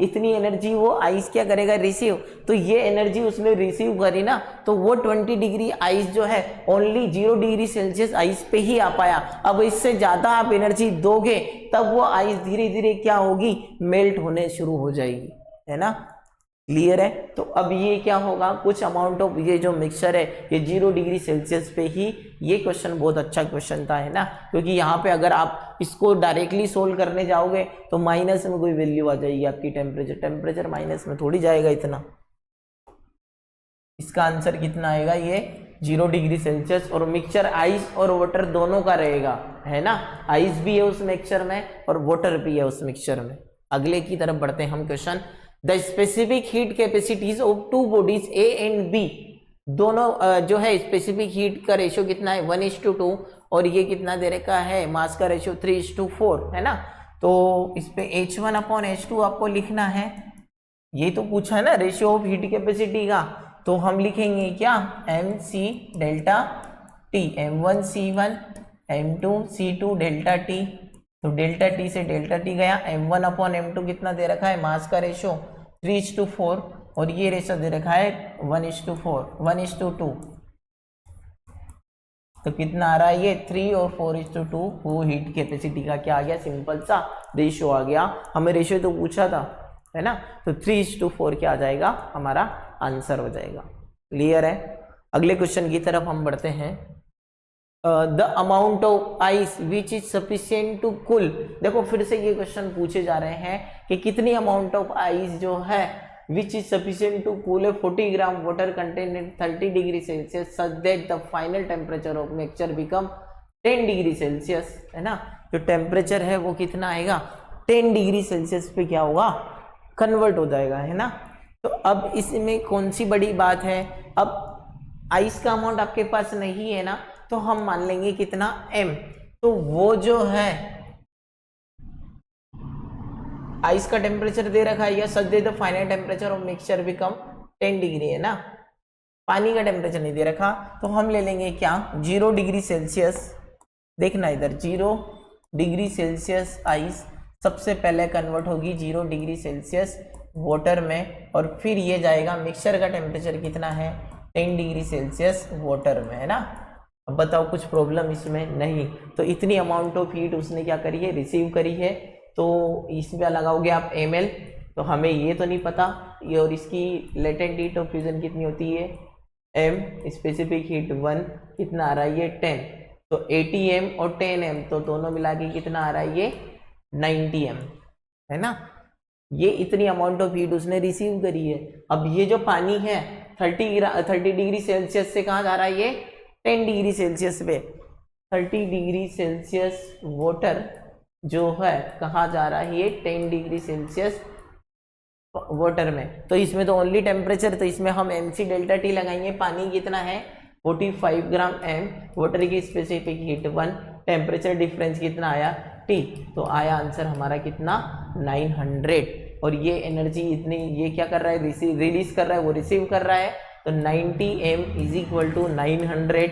Speaker 1: इतनी एनर्जी वो आइस क्या करेगा रिसीव, तो ये एनर्जी उसने रिसीव करी ना, तो वो 20 डिग्री आइस जो है ओनली 0 डिग्री सेल्सियस आइस पे ही आ पाया, अब इससे ज्यादा आप एनर्जी दोगे तब वो आइस धीरे धीरे क्या होगी मेल्ट होने शुरू हो जाएगी, है ना, क्लियर है। तो अब ये क्या होगा, कुछ अमाउंट ऑफ ये जो मिक्सचर है ये 0 डिग्री सेल्सियस पे ही, ये क्वेश्चन बहुत अच्छा क्वेश्चन था है ना, क्योंकि यहाँ पे अगर आप इसको डायरेक्टली सोल्व करने जाओगे तो माइनस में कोई वैल्यू आ जाएगी आपकी, टेम्परेचर माइनस में थोड़ी जाएगा इतना, इसका आंसर कितना आएगा ये 0 डिग्री सेल्सियस, और मिक्सचर आइस और वाटर दोनों का रहेगा है ना, आइस भी है उस मिक्सचर में और वाटर भी है उस मिक्सचर में। अगले की तरफ बढ़ते हैं हम, question the specific heat capacities of two bodies A and B, दोनों जो है स्पेसिफिक हीट का रेशियो कितना है 1:2, और ये कितना दे रखा है मास का रेशियो 3:4 है ना, तो इस पे H1/H2 आपको लिखना है, ये तो पूछा है ना रेशियो ऑफ हीट कैपेसिटी का, तो हम लिखेंगे क्या mc delta T, m1 c1 m2 c2 delta T, तो डेल्टा टी से डेल्टा टी गया, m1/m2 कितना दे रखा है मास का रेशो 3:4, और ये रेशो दे रखा है 1:2, तो कितना आ रहा है ये 3 और 4:2, वो हीट कैपेसिटी का क्या आ गया सिंपल सा रेशो आ गया, हमें रेशो तो पूछा था है ना, तो 3:4 क्या आ जाएगा हमारा आंसर हो जाएगा, क्लियर है। अगले क्वेश्चन की तरफ हम बढ़ते हैं, the amount of ice which is sufficient to cool, देखो फिर से ये क्वेश्चन पूछे जा रहे हैं कि कितनी अमाउंट ऑफ आइस जो है which is sufficient to cool a 40 gram water content at 30 degree Celsius such that the final temperature of mixture become 10 degree Celsius है ना, जो टेम्परेचर है वो कितना आएगा 10 डिग्री सेल्सियस पे क्या होगा कन्वर्ट हो जाएगा है ना। तो अब इसमें कौन सी बड़ी बात है, अब आइस का अमाउंट आपके पास नहीं है ना, तो हम मान लेंगे कितना m, तो वो जो है आइस का टेम्परेचर दे रखा है या such that the final temperature of mixture become 10 degree है ना, पानी का टेम्परेचर नहीं दे रखा, तो हम ले लेंगे क्या 0 डिग्री सेल्सियस, देखना इधर 0 डिग्री सेल्सियस आइस सबसे पहले कन्वर्ट होगी 0 डिग्री सेल्सियस वाटर में, और फिर ये जाएगा मिक्सचर का टेम्परेचर कितना है 10 डिग्री सेल्सियस वाटर में, है ना। अब बताओ कुछ प्रॉब्लम इसमें नहीं। तो इतनी अमाउंट ऑफ हीट उसने क्या करी है, रिसीव करी है। तो इसमें लगाओगे आप ml, तो हमें ये तो नहीं पता ये, और इसकी लेटेंट हीट ऑफ फ्यूजन कितनी होती है m, स्पेसिफिक हीट 1 कितना आ रहा है ये 10, तो 80 m और 10 m, तो दोनों मिला के कितना आ रहा है ये 90 m, है ना। ये इतनी अमाउंट ऑफ हीट उसने रिसीव करी है। अब ये जो पानी है 30 डिग्री सेल्सियस से कहाँ जा रहा है ये 10 डिग्री सेल्सियस पे, 30 डिग्री सेल्सियस वाटर जो है कहाँ जा रहा है ये 10 डिग्री सेल्सियस वाटर में। तो इसमें तो ओनली टेम्परेचर, तो इसमें हम mc डेल्टा टी लगाएंगे। पानी कितना है 45 ग्राम m, वाटर की स्पेसिफिक हीट 1, टेम्परेचर डिफरेंस कितना आया T, तो आया आंसर हमारा कितना 900। और ये एनर्जी इतनी, ये क्या कर रहा है रिलीज कर रहा है, वो रिसीव कर रहा है। तो 90 m इज इक्वल टू 900,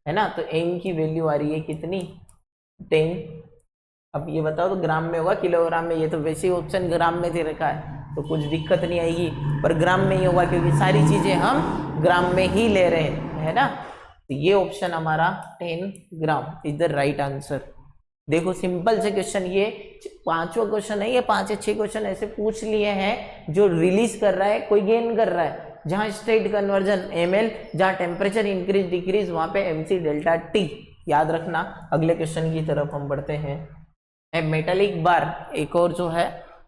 Speaker 1: है ना। तो m की वैल्यू आ रही है कितनी 10। अब ये बताओ तो ग्राम में होगा किलोग्राम में, ये तो वैसे ही ऑप्शन ग्राम में दे रखा है तो कुछ दिक्कत नहीं आएगी, पर ग्राम में ही होगा क्योंकि सारी चीजें हम ग्राम में ही ले रहे हैं, है ना। तो ये ऑप्शन हमारा 10 gram is the right answer. देखो सिंपल से क्वेश्चन, ये 5वां क्वेश्चन है, ये 5 या 6 क्वेश्चन ऐसे पूछ लिए हैं जो रिलीज कर रहा है, कोई गेन कर रहा है। जहां स्टेट कन्वर्जन ml, जहां टेम्परेचर इंक्रीज डिक्रीज वहां पे mc डेल्टा टी, याद रखना। अगले क्वेश्चन की तरफ हम बढ़ते हैं। ए मेटालिक बार, एक और जो है,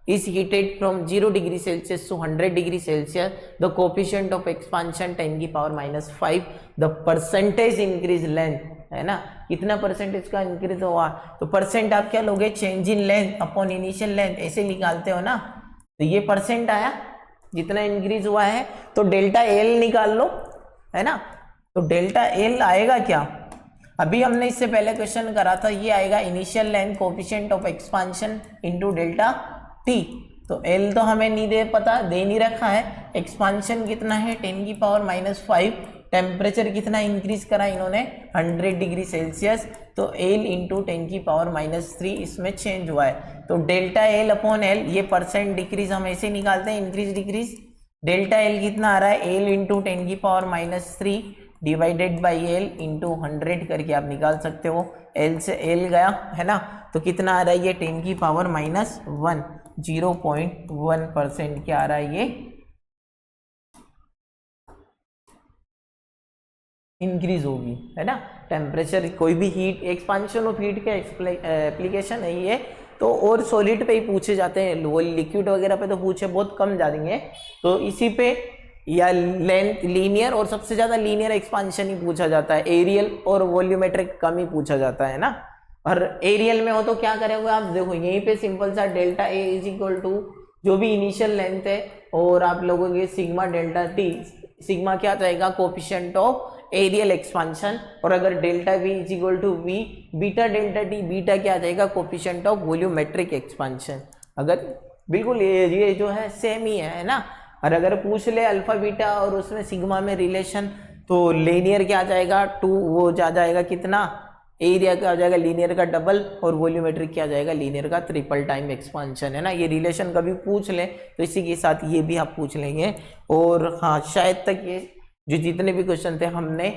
Speaker 1: is heated from 0 degree Celsius to 100 degree Celsius, the coefficient of expansion 10 की power -5, the percentage increase length, है ना, कितना परसेंटेज का इंक्रीज हुआ। तो परसेंट आप क्या लोगे, change in length upon initial length, ऐसे निकालते हो ना। तो ये परसेंट आया जितना इंक्रीज हुआ है, तो डेल्टा एल निकाल लो, है ना। तो डेल्टा एल आएगा क्या, अभी हमने इससे पहले क्वेश्चन करा था, ये आएगा initial length coefficient of expansion into delta T. तो एल तो हमें नहीं दे पता, दे नहीं रखा है। एक्सपांशन कितना है 10 की पावर -5, टेम्परेचर कितना इंक्रीज करा इन्होंने 100 डिग्री सेल्सियस, तो एल इंटू 10 की पावर -3 इसमें चेंज हुआ है। तो डेल्टा एल अपॉन एल, ये परसेंट डिक्रीज हम ऐसे निकालते हैं, इंक्रीज डिक्रीज। डेल्टा एल कितना आ रहा है, एल इंटू 10 की power -3 divided by L into 100 करके आप निकाल सकते हो। एल से एल गया, है ना। तो कितना आ रहा है ये 10 की पावर -1, 0.1% क्या आ रहा है ये इंक्रीज होगी, है ना। टेम्परेचर, कोई भी हीट, एक्सपांशन ऑफ हीट के एप्लीकेशन है ये, तो और सॉलिड पे ही पूछे जाते हैं, वो लिक्विड वगैरह पे तो पूछे बहुत कम जाएंगे। तो इसी पे या लेंथ लीनियर, और सबसे ज्यादा लीनियर एक्सपांशन ही पूछा जाता है, एरियल और वॉल्यूमेट्रिक कम ही पूछा जाता है ना। और एरियल में हो तो क्या करेंगे आप, देखो यहीं पे सिंपल सा delta A is equal to जो भी इनिशियल लेंथ है, और आप लोगों के सिग्मा डेल्टा टी, सिग्मा क्या जाएगा कोफिशिएंट ऑफ एरियल एक्सपांशन, और अगर delta V is equal to V beta delta T, beta क्या आ जाएगा कोफिशिएंट ऑफ वॉल्यूमेट्रिक एक्सपांशन। अगर बिल्कुल ये जो है सेम ही है ना। और अगर पूछ ले अल्फा बीटा और उसमें सिग्मा में रिलेशन, तो लीनियर क्या आ जाएगा 2, वो जा जाएगा कितना, एरिया क्या आ जाएगा लीनियर का डबल, और वॉल्यूमेट्रिक क्या आ जाएगा लीनियर का ट्रिपल टाइम एक्सपांशन, है ना। ये रिलेशन कभी पूछ ले तो इसी के साथ ये भी आप पूछ लेंगे। और हाँ, शायद तक ये जो जितने भी क्वेश्चन थे हमने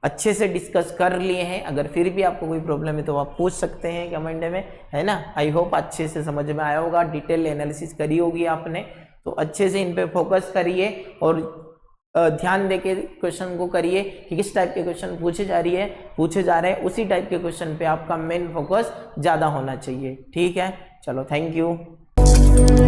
Speaker 1: अच्छे से डिस्कस कर लिए हैं। अगर फिर भी आपको कोई प्रॉब्लम है तो आप पूछ सकते हैं कमेंट में, है ना। आई होप अच्छे से समझ में आया होगा, डिटेल एनालिसिस करी होगी आपने, तो अच्छे से इन पे फोकस करिए और ध्यान देके क्वेश्चन को करिए कि किस टाइप के क्वेश्चन पूछे जा रहे हैं, उसी टाइप के क्वेश्चन पे आपका मेन फोकस ज़्यादा होना चाहिए। ठीक है, चलो थैंक यू।